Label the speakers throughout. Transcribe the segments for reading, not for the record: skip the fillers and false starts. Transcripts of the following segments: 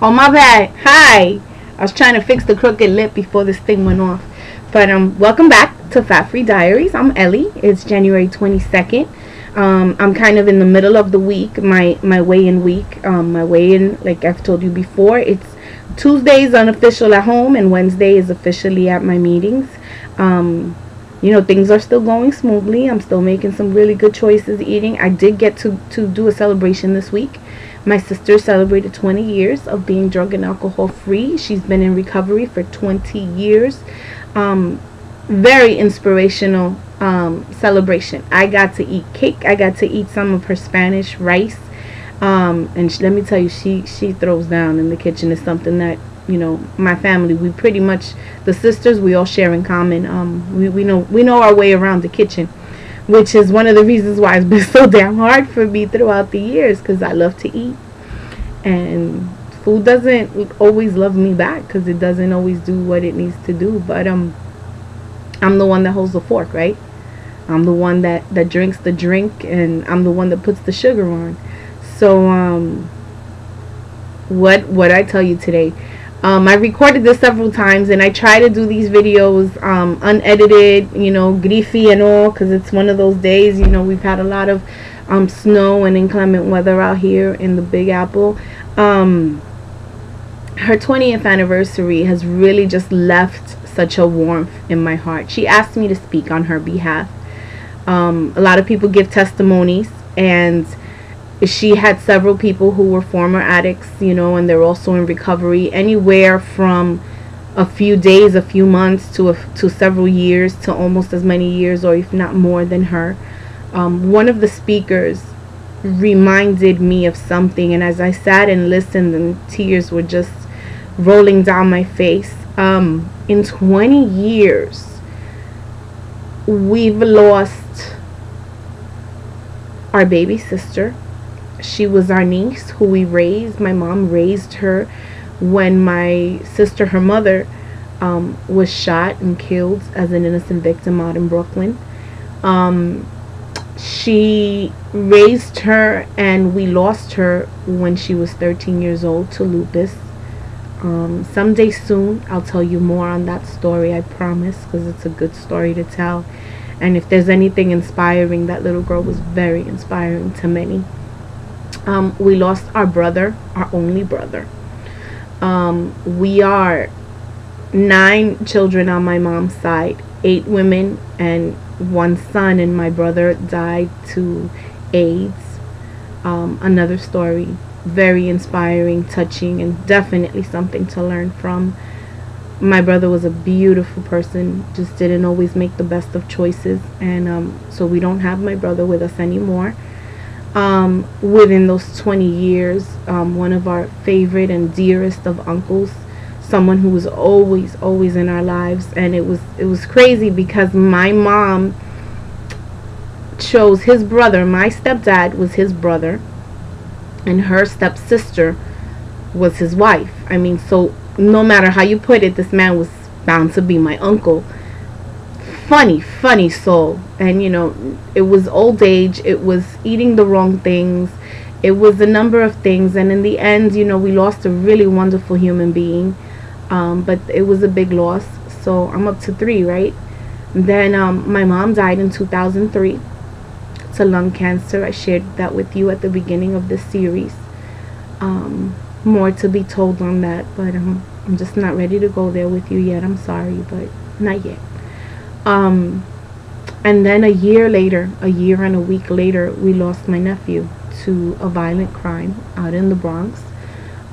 Speaker 1: Oh, my bad. Hi. I was trying to fix the crooked lip before this thing went off. But welcome back to Fat Free Diaries. I'm Ellie. It's January 22nd. I'm kind of in the middle of the week, my weigh-in week. My weigh-in, like I've told you before, it's Tuesdays unofficial at home, and Wednesday is officially at my meetings. Things are still going smoothly. I'm still making some really good choices eating. I did get to do a celebration this week. My sister celebrated 20 years of being drug and alcohol free. She's been in recovery for 20 years. Very inspirational celebration. I got to eat cake. I got to eat some of her Spanish rice. Let me tell you, she throws down in the kitchen. Is something that, my family, we pretty much, the sisters, we all share in common. We know our way around the kitchen, which is one of the reasons why it's been so damn hard for me throughout the years, because I love to eat, and food doesn't always love me back, because it doesn't always do what it needs to do. But I'm the one that holds the fork, right? I'm the one that drinks the drink, and I'm the one that puts the sugar on. So what I tell you today, I recorded this several times, and I try to do these videos unedited, griffy and all, because it's one of those days. We've had a lot of snow and inclement weather out here in the Big Apple. Her 20th anniversary has really just left such a warmth in my heart. She asked me to speak on her behalf. A lot of people give testimonies, and she had several people who were former addicts, and they're also in recovery, anywhere from a few days, a few months, to several years, to almost as many years, or if not more than her. One of the speakers reminded me of something, and as I sat and listened, and tears were just rolling down my face. In 20 years, we've lost our baby sister. She was our niece who we raised. My mom raised her when my sister, her mother, was shot and killed as an innocent victim out in Brooklyn. She raised her, and we lost her when she was 13 years old to lupus. Someday soon I'll tell you more on that story, I promise, because it's a good story to tell. And if there's anything inspiring, that little girl was very inspiring to many. We lost our brother, our only brother. We are 9 children on my mom's side, 8 women and 1 son, and my brother died to AIDS. Another story, very inspiring, touching, and definitely something to learn from. My brother was a beautiful person, just didn't always make the best of choices, and so we don't have my brother with us anymore. Within those 20 years, one of our favorite and dearest of uncles, someone who was always in our lives, and it was crazy because my mom chose his brother. My stepdad was his brother, and her stepsister was his wife. I mean, so no matter how you put it, this man was bound to be my uncle. Funny soul. And it was old age, it was eating the wrong things, it was a number of things, and in the end, we lost a really wonderful human being. But it was a big loss. So I'm up to 3, right? Then my mom died in 2003 to lung cancer. I shared that with you at the beginning of this series. More to be told on that, but I'm just not ready to go there with you yet. I'm sorry, but not yet. And then a year and a week later, we lost my nephew to a violent crime out in the Bronx.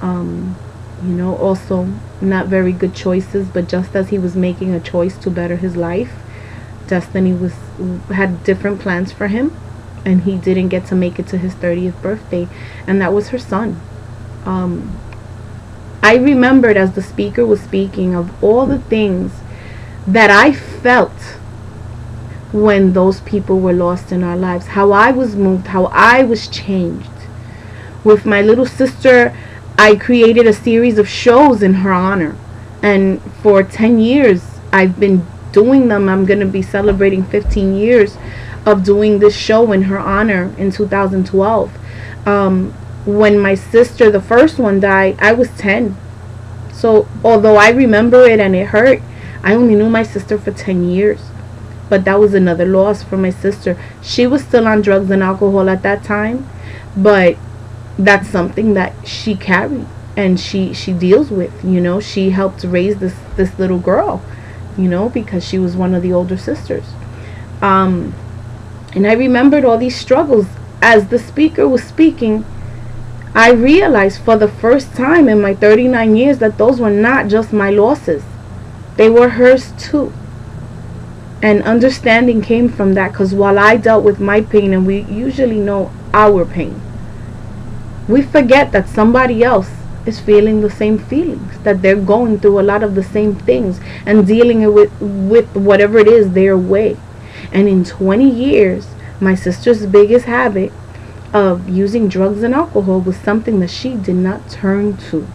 Speaker 1: Also not very good choices, but just as he was making a choice to better his life, destiny had different plans for him, and he didn't get to make it to his 30th birthday, and that was her son. I remembered as the speaker was speaking of all the things that I felt when those people were lost in our lives, how I was moved, how I was changed. With my little sister, I created a series of shows in her honor, and for 10 years I've been doing them. I'm going to be celebrating 15 years of doing this show in her honor in 2012. When my sister, the first one, died, I was 10. So although I remember it and it hurt, I only knew my sister for 10 years. But that was another loss for my sister. She was still on drugs and alcohol at that time, but that's something that she carried and she deals with. She helped raise this little girl, because she was one of the older sisters. And I remembered all these struggles. As the speaker was speaking, I realized for the first time in my 39 years that those were not just my losses. They were hers too. And understanding came from that, because while I dealt with my pain, and we usually know our pain, we forget that somebody else is feeling the same feelings, that they're going through a lot of the same things and dealing with whatever it is their way. And in 20 years, my sister's biggest habit of using drugs and alcohol was something that she did not turn to.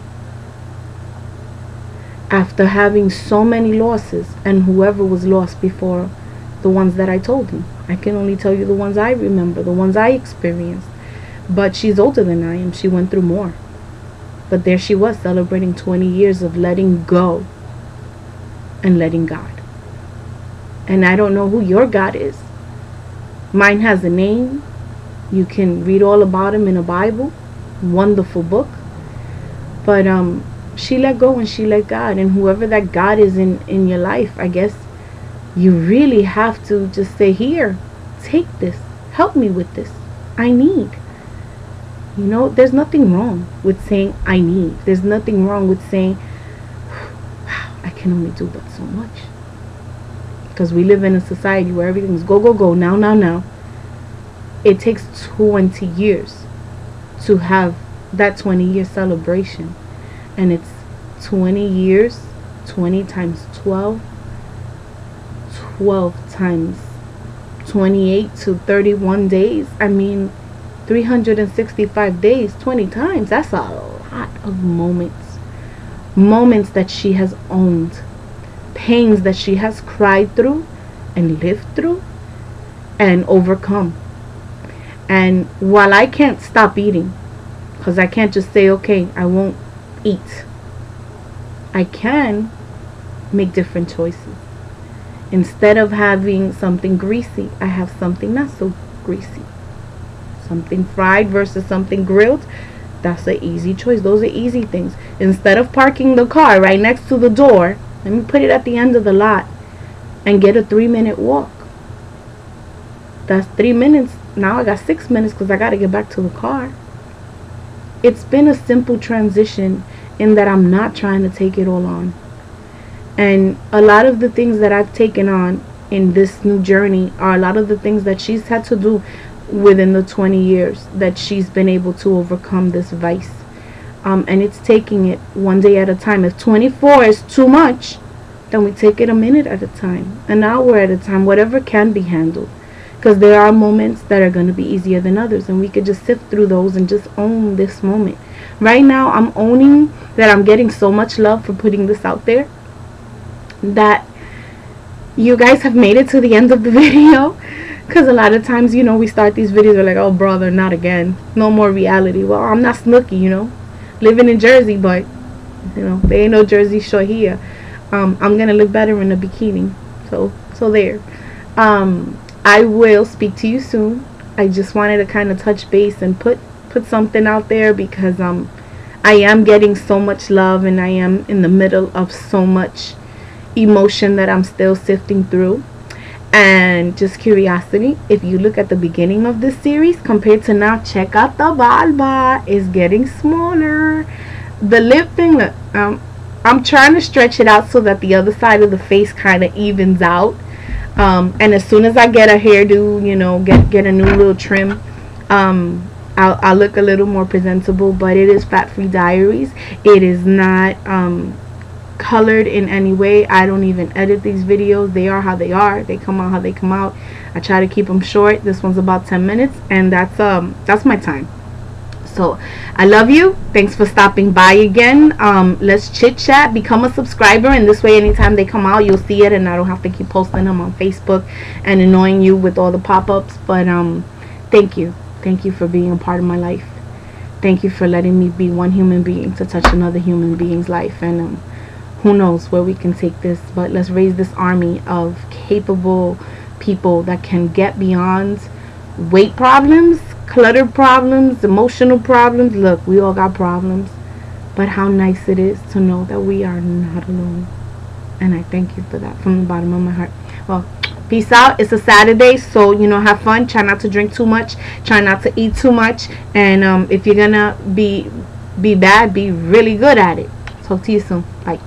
Speaker 1: After having so many losses, and whoever was lost before the ones that I told you, I can only tell you the ones I remember, the ones I experienced. But she's older than I am. She went through more. But there she was, celebrating 20 years of letting go and letting God. And I don't know who your God is. Mine has a name. You can read all about him in a Bible. Wonderful book. But she let go and she let God. And whoever that God is in your life, I guess you really have to just say, here, take this. Help me with this. I need. There's nothing wrong with saying I need. There's nothing wrong with saying, wow, I can only do but so much. Because we live in a society where everything's go, go, go, now, now, now. It takes 20 years to have that 20-year celebration. And it's 20 years, 20 times 12, 12 times 28 to 31 days. I mean, 365 days, 20 times. That's a lot of moments. Moments that she has owned. Pains that she has cried through and lived through and overcome. And while I can't stop eating, because I can't just say, okay, I won't eat, I can make different choices. Instead of having something greasy, I have something not so greasy. Something fried versus something grilled, that's an easy choice. Those are easy things. Instead of parking the car right next to the door, let me put it at the end of the lot and get a 3-minute walk. That's 3 minutes. Now I got 6 minutes because I got to get back to the car. It's been a simple transition in that I'm not trying to take it all on. And a lot of the things that I've taken on in this new journey are a lot of the things that she's had to do within the 20 years that she's been able to overcome this vice. And it's taking it one day at a time. If 24 is too much, then we take it a minute at a time, an hour at a time, whatever can be handled. Because there are moments that are going to be easier than others, and we could just sift through those and just own this moment. Right now, I'm owning that I'm getting so much love for putting this out there, that you guys have made it to the end of the video. Because a lot of times, we start these videos, we're like, oh, brother, not again. No more reality. Well, I'm not Snooki, living in Jersey, but, there ain't no Jersey Shore here. I'm going to look better in a bikini. So there. I will speak to you soon. I just wanted to kind of touch base and put something out there, because I am getting so much love, and I am in the middle of so much emotion that I'm still sifting through. And just curiosity, if you look at the beginning of this series compared to now, check out the barba. It's getting smaller. The lip thing, look, I'm trying to stretch it out so that the other side of the face kind of evens out. And as soon as I get a hairdo, get a new little trim, I'll look a little more presentable. But it is Fat Free Diaries. It is not colored in any way. I don't even edit these videos. They are how they are. They come out how they come out. I try to keep them short. This one's about 10 minutes, and that's my time. So I love you. Thanks for stopping by again. Let's chit chat, become a subscriber, and this way anytime they come out you'll see it, and I don't have to keep posting them on Facebook and annoying you with all the pop-ups. But thank you for being a part of my life. Thank you for letting me be one human being to touch another human being's life. And who knows where we can take this, but let's raise this army of capable people that can get beyond weight problems, clutter problems, emotional problems. Look, we all got problems, but how nice it is to know that we are not alone. And I thank you for that from the bottom of my heart. Well, peace out. It's a Saturday, so have fun. Try not to drink too much, try not to eat too much, and if you're gonna be bad, be really good at it. Talk to you soon. Bye.